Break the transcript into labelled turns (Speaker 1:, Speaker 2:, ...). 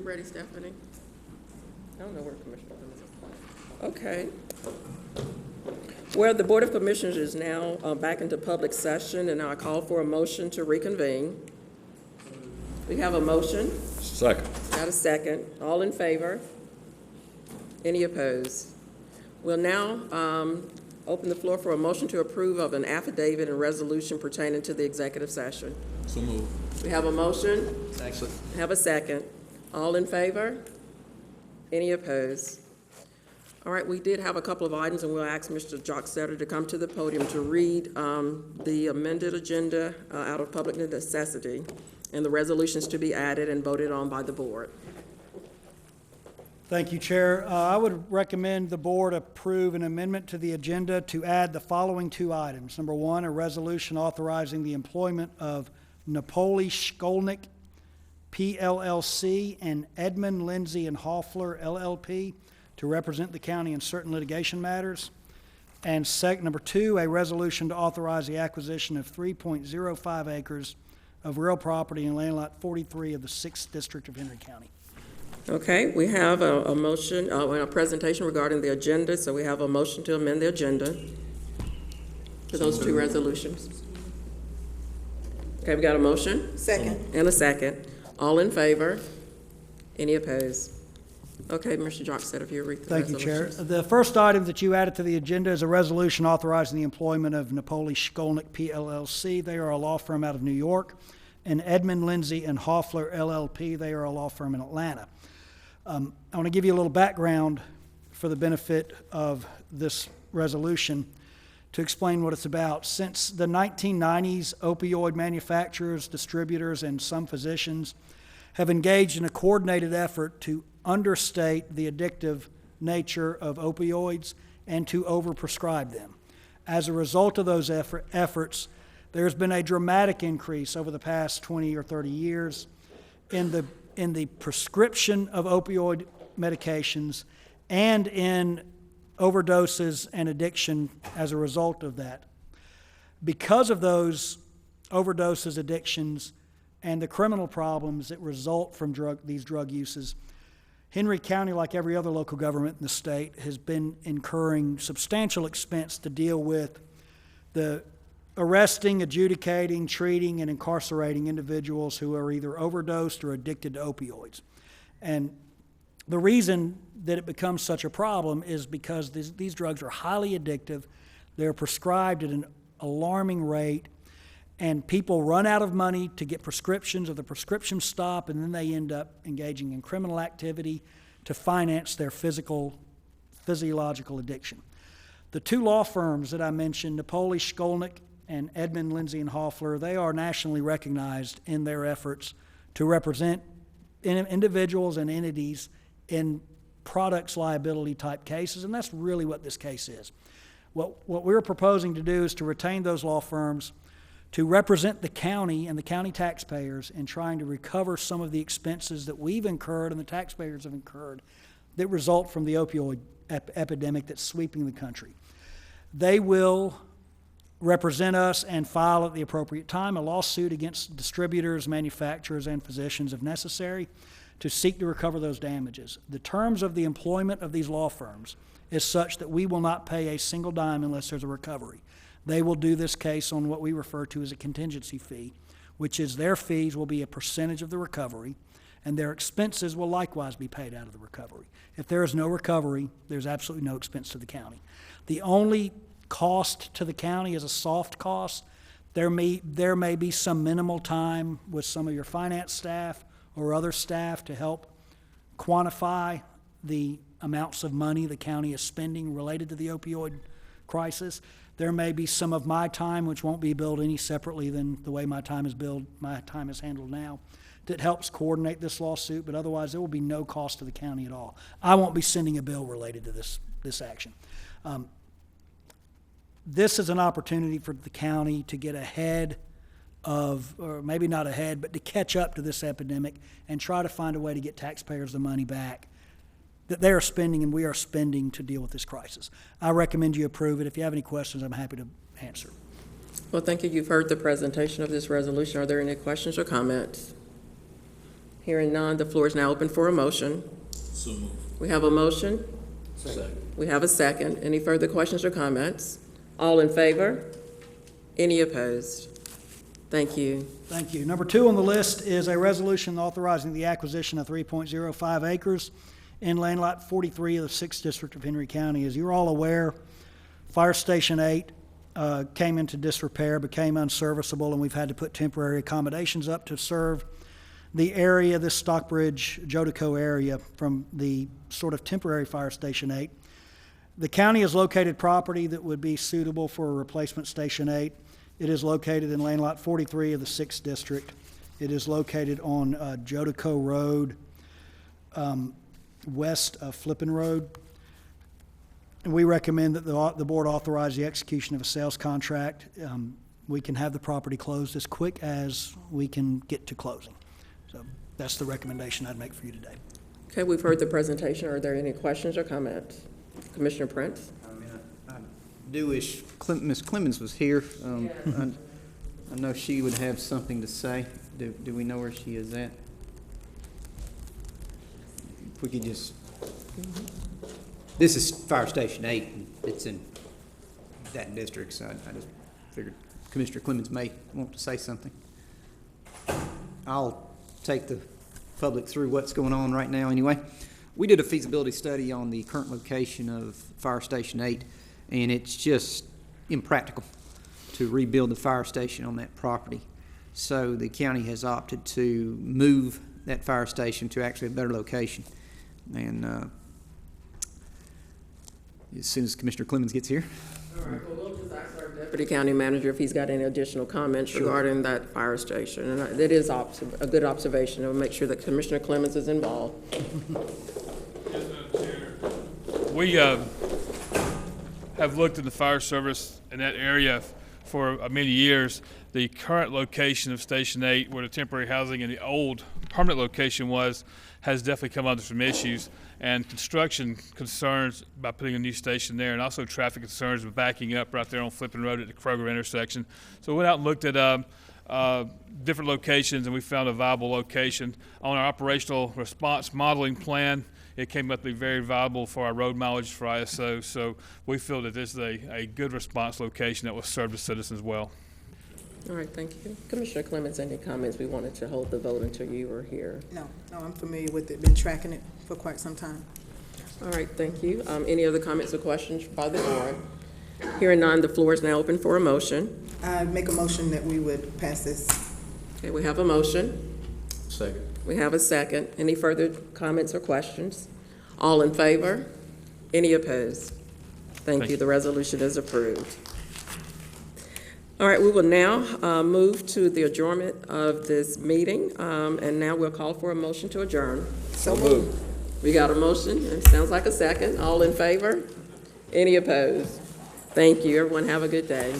Speaker 1: ready, Stephanie? I don't know where Commissioner Clemens is. Okay. Well, the Board of Commissioners is now back into public session, and I call for a motion to reconvene. We have a motion.
Speaker 2: Second.
Speaker 1: Got a second. All in favor? Any opposed? We'll now open the floor for a motion to approve of an affidavit and resolution pertaining to the executive session.
Speaker 2: So moved.
Speaker 1: We have a motion.
Speaker 2: Second.
Speaker 1: Have a second. All in favor? Any opposed? All right, we did have a couple of items, and we'll ask Mr. Jock Setter to come to the podium to read the amended agenda out of public necessity, and the resolutions to be added and voted on by the board.
Speaker 3: Thank you, Chair. I would recommend the board approve an amendment to the agenda to add the following two items. Number one, a resolution authorizing the employment of Napoli Shkolnik, PLLC, and Edmund, Lindsay, and Hoffler, LLP, to represent the county in certain litigation matters. And number two, a resolution to authorize the acquisition of 3.05 acres of real property in land lot 43 of the 6th District of Henry County.
Speaker 1: Okay, we have a motion, and a presentation regarding the agenda, so we have a motion to amend the agenda to those two resolutions. Okay, we got a motion?
Speaker 4: Second.
Speaker 1: And a second. All in favor? Any opposed? Okay, Mr. Jock said if you read the
Speaker 3: Thank you, Chair.
Speaker 1: resolutions.
Speaker 3: The first item that you added to the agenda is a resolution authorizing the employment of Napoli Shkolnik, PLLC. They are a law firm out of New York. And Edmund, Lindsay, and Hoffler, LLP. They are a law firm in Atlanta. I want to give you a little background for the benefit of this resolution to explain what it's about. Since the 1990s, opioid manufacturers, distributors, and some physicians have engaged in a coordinated effort to understate the addictive nature of opioids and to overprescribe them. As a result of those efforts, there's been a dramatic increase over the past 20 or 30 years in the prescription of opioid medications and in overdoses and addiction as a result of that. Because of those overdoses, addictions, and the criminal problems that result from these drug uses, Henry County, like every other local government in the state, has been incurring substantial expense to deal with the arresting, adjudicating, treating, and incarcerating individuals who are either overdosed or addicted to opioids. And the reason that it becomes such a problem is because these drugs are highly addictive. They're prescribed at an alarming rate, and people run out of money to get prescriptions, or the prescriptions stop, and then they end up engaging in criminal activity to finance their physiological addiction. The two law firms that I mentioned, Napoli Shkolnik and Edmund, Lindsay, and Hoffler, they are nationally recognized in their efforts to represent individuals and entities in products liability type cases, and that's really what this case is. What we're proposing to do is to retain those law firms to represent the county and the county taxpayers in trying to recover some of the expenses that we've incurred and the taxpayers have incurred that result from the opioid epidemic that's sweeping the country. They will represent us and file at the appropriate time a lawsuit against distributors, manufacturers, and physicians if necessary to seek to recover those damages. The terms of the employment of these law firms is such that we will not pay a single dime unless there's a recovery. They will do this case on what we refer to as a contingency fee, which is their fees will be a percentage of the recovery, and their expenses will likewise be paid out of the recovery. If there is no recovery, there's absolutely no expense to the county. The only cost to the county is a soft cost. There may be some minimal time with some of your finance staff or other staff to help quantify the amounts of money the county is spending related to the opioid crisis. There may be some of my time, which won't be billed any separately than the way my time is billed, my time is handled now, that helps coordinate this lawsuit, but otherwise there will be no cost to the county at all. I won't be sending a bill related to this action. This is an opportunity for the county to get ahead of, or maybe not ahead, but to catch up to this epidemic and try to find a way to get taxpayers the money back that they are spending and we are spending to deal with this crisis. I recommend you approve it. If you have any questions, I'm happy to answer.
Speaker 1: Well, thank you. You've heard the presentation of this resolution. Are there any questions or comments? Hearing none, the floor is now open for a motion.
Speaker 2: So moved.
Speaker 1: We have a motion.
Speaker 2: Second.
Speaker 1: We have a second. Any further questions or comments? All in favor? Any opposed? Thank you.
Speaker 3: Thank you. Number 2 on the list is a resolution authorizing the acquisition of 3.05 acres in land lot 43 of the 6th District of Henry County. As you're all aware, Fire Station 8 came into disrepair, became unserviceable, and we've had to put temporary accommodations up to serve the area, this Stockbridge, Jodico area, from the sort of temporary Fire Station 8. The county has located property that would be suitable for a replacement Station 8. It is located in land lot 43 of the 6th District. It is located on Jodico Road, west of Flippin Road. And we recommend that the board authorize the execution of a sales contract. We can have the property closed as quick as we can get to closing. So that's the recommendation I'd make for you today.
Speaker 1: Okay, we've heard the presentation. Are there any questions or comments? Commissioner Prince?
Speaker 4: I do wish Ms. Clemens was here. I know she would have something to say. Do we know where she is at? If we could just, this is Fire Station 8, and it's in that district, so I just figured Commissioner Clemens may want to say something. I'll take the public through what's going on right now anyway. We did a feasibility study on the current location of Fire Station 8, and it's just impractical to rebuild the fire station on that property. So the county has opted to move that fire station to actually a better location. And as soon as Commissioner Clemens gets here.
Speaker 1: All right, well, we'll just ask our deputy county manager if he's got any additional comments regarding that fire station. And it is a good observation. We'll make sure that Commissioner Clemens is involved.
Speaker 5: Yes, Madam Chair. We have looked at the fire service in that area for many years. The current location of Station 8, where the temporary housing and the old permanent location was, has definitely come under some issues, and construction concerns by putting a new station there, and also traffic concerns with backing up right there on Flippin Road at the Kroger intersection. So we went out and looked at different locations, and we found a viable location. On our operational response modeling plan, it came up to be very viable for our road mileage for ISO, so we feel that this is a good response location that will serve the citizens well.
Speaker 1: All right, thank you. Commissioner Clemens, any comments? We wanted to hold the vote until you were here.
Speaker 6: No, I'm familiar with it, been tracking it for quite some time.
Speaker 1: All right, thank you. Any other comments or questions by the board? Hearing none, the floor is now open for a motion.
Speaker 6: I make a motion that we would pass this.
Speaker 1: Okay, we have a motion.
Speaker 2: Second.
Speaker 1: We have a second. Any further comments or questions? All in favor? Any opposed? Thank you. The resolution is approved. All right, we will now move to the adjournment of this meeting, and now we'll call for a motion to adjourn.
Speaker 6: So moved.
Speaker 1: We got a motion, it sounds like a second. All in favor? Any opposed? Thank you. Everyone have a good day.